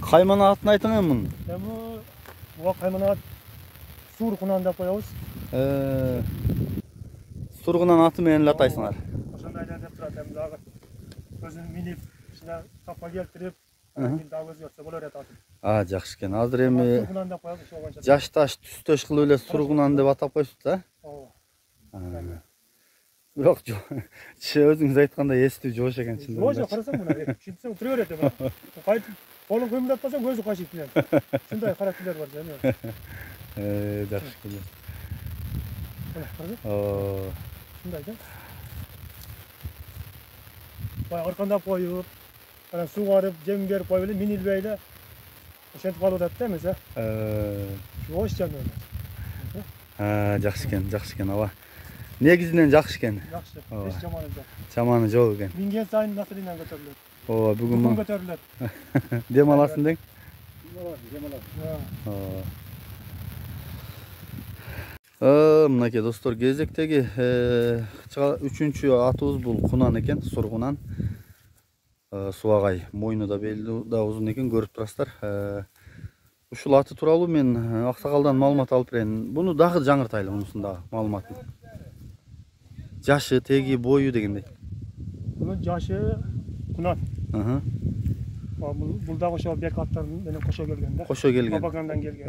Каймана атын айтыңыз мунун. Буга каймана Сургунан деп коебуз. Сургунан аты менен эле атайсыңар. Ошондой деп турат, эми дагы өзүн минип, ичине тапка келтирип, дагы өзгөртсө болор эт атын. Жакшы экен. Азыр эми Сургунан деп коебуз ошого. жашташ, түстөш кылып эле Сургунан деп атап койсуз да? Ооба. Бирок өзүңүз айткандай эстүү жоош экен чындыгында. Жоо, карасаң мына, ушинтсең тура берет эми. Кайтып колун кыймылдатпасаң өзү качып келет. Ушундай характерлер бар жана. Жакшы экен. Шундай да. Бай аркандап коюп, анан сугарып, жем берип коюп эле минилбей эле ошентип алып атат да эмесе. Жоош жана. Жакшы экен, ооба. Негизинен жакшы экен. Жакшы. Эч жаманы жок. Жаманы жок экен. Минген сайын настроениең көтөрүлөт. Ооба, бүгүн көтөрүлөт. Дем аласың дең? Дем алам. Мынакей достор, кезектеги 3-чү атыбыз бул Кунан экен, Сургунан. Суагай, мойну да бели да узун экен, көрүп турасыздар. Ушул аты тууралуу мен аксакалдан маалымат алып берейин. Буну дагы жаңыртайлы, мунусун дагы маалыматын. Жашы, теги, бою дегендей. Бунун жашы Кунан. Бул дагы ошо бек аттарын менен кошо келген да. Кошо келген. Бабагандан келген.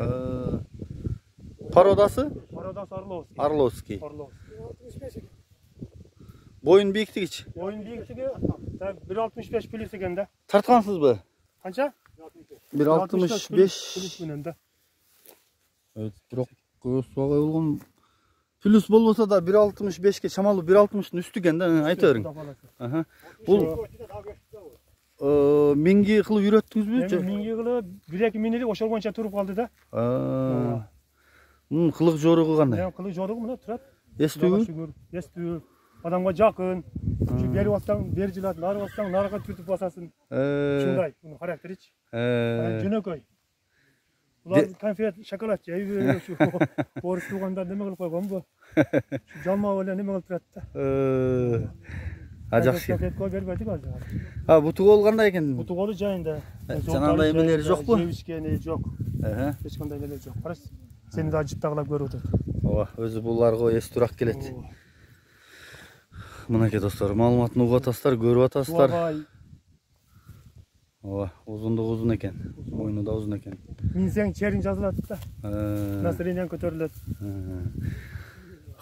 Породасы? Породасы Орловский. Орловский. Боюн бийиктигичи? Боюн бийиктиги 1.65 плюс экен да. Тарткансызбы? Канча? 1.65 плюс менен да. Бирок суагай болгон плюс болбосо да 1.65ке чамалуу 1.60'тын үстү экен да, айта бериң. Бул минги кылып үйрөттүңүзбү? Минги кылып 1-2 минели ошол боюнча туруп калды да. Мунун кылык жоругу кандай? Кылык жоругу мына турат. Эстүү? Эстүү. Адамга жакын. Бери бассаң, бери жылат, нары бассаң, нарыга түртүп басасың. Ушундай, мунун характеричи. Жөнөкөй. Булар конфет, шоколад жейби, ушу орус туугандар неме кылып койгонбу? Жалмап эле неме кылып турат да. Жакшы. Конфет бербедик азыр. Буту кол кандай экен? Буту колу жайында. Жанагындай эмелери жокпу? Жебишкени жок. Эч кандай эле жок. Караш, сени да жыттагылап көрүп атат. Ооба, өзү буларга эстүүрөөк келет. Мынакей достор, маалыматын угуп атасыздар, көрүп атасыздар. Ооба, узундугу узун экен. Мойну да узун экен. Минсең чериң жазылат да. Настроениең көтөрүлөт.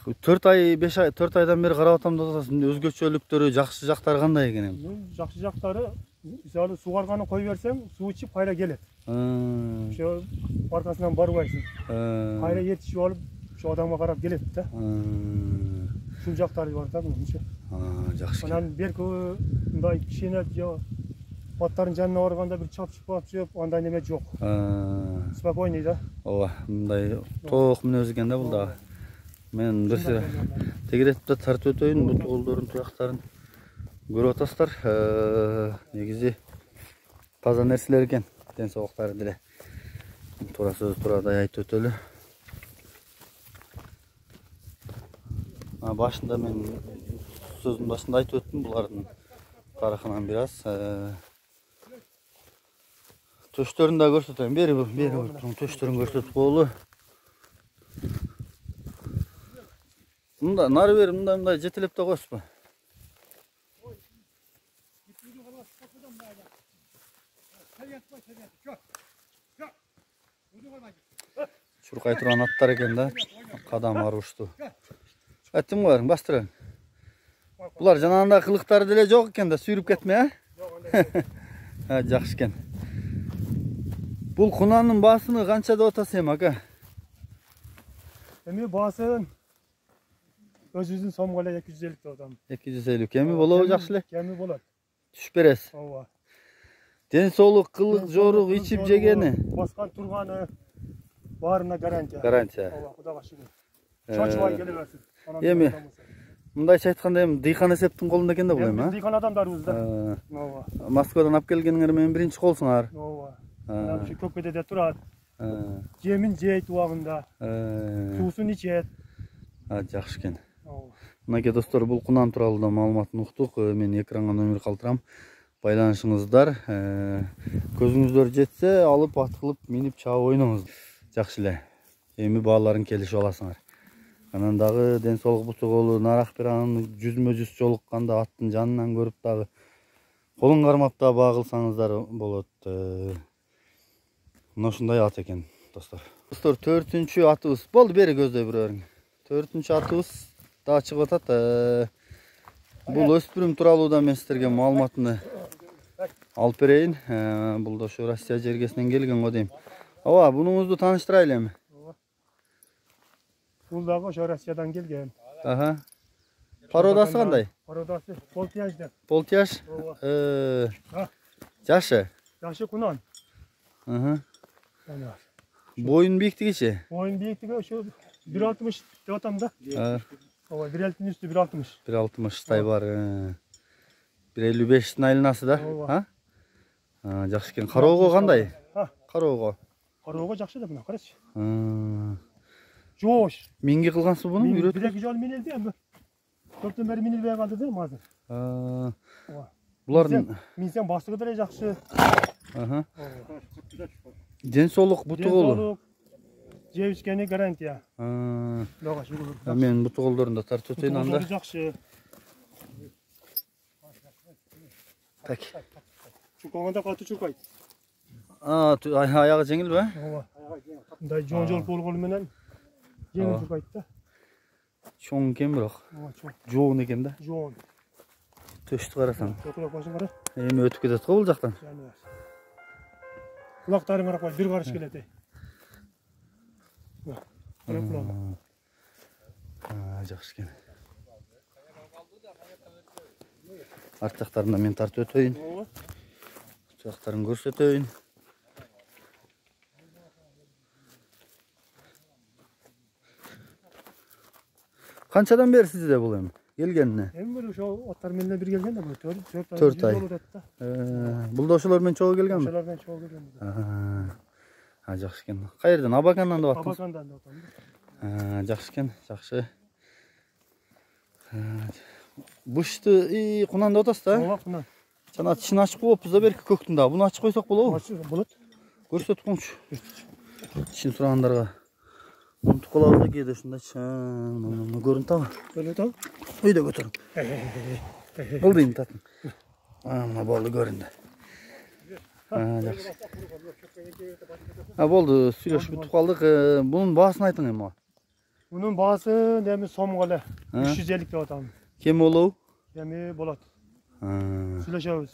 4 ай, 5 ай, 4 айдан бери карап атам деп атасың. Өзгөчөлүктөрү, жакшы жактары кандай экен эми? Жакшы жактары, мисалы сугарганы кой берсең, суу ичип кайра келет. Ошо аркасынан барбайсың. Кайра ертишип алып, ошо адамга карап келет да. Ушул жактары бар да мынча. Жакшы. Анан берки мындай кичине жо аттардын жанына барганда бир чапчып, андай неме жок. Спокойный да. Ооба, мындай тоок мүнөз экен да бул дагы. Мен бир тегеретип да тартып өтөйүн, буту колдорун, туяктарын көрүп атасыздар. Негизи таза нерселер экен. Ден соолуктары деле. Туура сөз турадай айтып өтөлү. Башында мен сөзүн башында айтып өттүм булардын тарыхынан бир аз. Төштөрүн да көрсөтөйүн. Бери төштөрүн көрсөтүп коелу. Мында нары бери мындай жетелеп да коесузбу? Чуркай турган аттар экен да. Кадам арушту. Айтым барың, бастырың. Булар жанагындай кылыктары деле жок экен да, сүйрүп кетме, Жакшы экен. Бул Кунандын баасыны канча деп атасыз эми, ака? Эми баасын өзүбүздүн сомго эле 250 деп атам. 250 кеми болобу жакшы эле? Кеми болот. Түшүп бересиз. Ооба. Ден соолук, кылык, жорук, ичип жегени. Баскан турганы баарына гарантия. Гарантия. Ооба, Кудайга шүгүр. Чочубай келе берсин. Эми мындайча айтканда эми дыйкан эсептин колунда экен да бул эми, Дыйкан адамдарбыз да. Ооба. Москвадан алып келгениңер менен биринчи колсуңар. Ооба. Ушу көккөдөдө турат. Жемин жейт убагында. Суусун ичет. Жакшы экен. Мынакей достор, бул Кунан тууралуу да маалыматын уктук. Мен экранга номер калтырам. байланышыңыздар. Көзүңүздөр жетсе, алып ат кылып минип чабып ойноңуз. Жакшы эле. Эми бааларын келишип аласыңар. Анан дагы ден соолук бутуголу нарак бир анын жүзмө-жүз жолукканда аттын жанынан көрүп дагы колун кармап да багылсаңыздар болот. Мына ушундай ат экен, достор. Достор, 4-чү атыбыз болду, бери көздөй бирөөрүң. 4-чү атыбыз да чыгып атат. Бул өспүрүм тууралуу да мен сиздерге маалыматын алып берейин. Бул да ошо Россия жергесинен келген го дейм. Ооба, бунуңузду тааныштырайлы эми. Бул дагы ошо Россиядан келген. Аха. Породасы кандай? Породасы полтияж деп. Полтияж? Жашы? Жашы кунан. Аха. Boyun biyiktigi-chi? Boyun biyiktigi ошо 1.60 деп атам да. Ооба, 1.50 üstü 1.60. 1.60 tay бар. 1.55 айланасы да? Ооба. Жакшы экен. Кароого кандай? Кароого. Кароого жакшы да, мына карачы. Жош. Минги кылгансыз буну? Үйрөтүп. 1-2 жол минилди эми. Көптөн бери минилбей калды да азыр. Ооба. Булардын минсем баштыгы деле жакшы. Аха. Ден соолук бутуголу. Жеп ичкени гарантия. Дага шүгүр. Мен бутуголдорун да тартып өтөйүн анда. Жакшы. Так. Чукаганда катуу чукайт. Аягы жеңилби? Ооба. Мындай жол болгону менен жеңил чукайт да. Чоң экен бирок. Ооба, чоң. Жоон экен да. Жоон. Төштү карасаң. Көтөрөп койсоң кара. Эми өтүп кетет го бул жактан. Кулактарын карап кой, бир карыш келет. Жакшы экен. Арт жактарында мен тартып өтөйүн. Жактарын көрсөтөйүн. Канчадан бери сизде бул эми? Келгенине? Эми бир ошо аттар менен бир келген да, 4 ай. Бул да ошолор менен чогуу келгенби? Ошолор менен чогуу келген. Жакшы экен. Каерден? Абакандан деп аттыңыз? Абакандан деп атам. Жакшы экен, жакшы. Бушты кунан деп атасыз да? Ооба, кунан. Жана тишин ачып коюппуз да берки көктүн да. Буну ачып койсок болобу? Болот. Көрсөтүп коңчу. Тишин сурагандарга. Унутуп калабыз да кээде ушундайчы. Мына көрүнүп атабы? Көрүнүп атабы? Үйдө көтөрүң. Болду эми татын. Мына болду көрүндү. Жакшы. Болду, сүйлөшүп бүтүп калдык. Бунун баасын айтың эми. Бунун баасы эми сомго эле 350 деп атам. Кем болобу? Эми болот. Сүйлөшөбүз.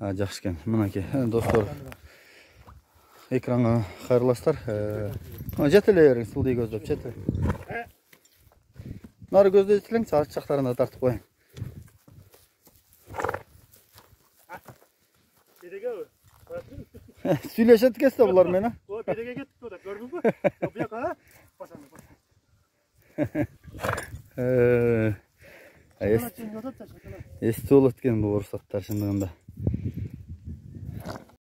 Жакшы экен. Мынакей, достор. Экранга кайрыласыздар. Жете эле бериң, сылдый көздөп, жете. Нары көздөйсүлең, арт жактарына тартып коюң. Бедегеби? Сүйлөшөт экенсиз булар менен. О, бедеге кеттик да, көрдүңбү? Буяка, басам. Эсте болот экен бул уруксаттар чындыгында.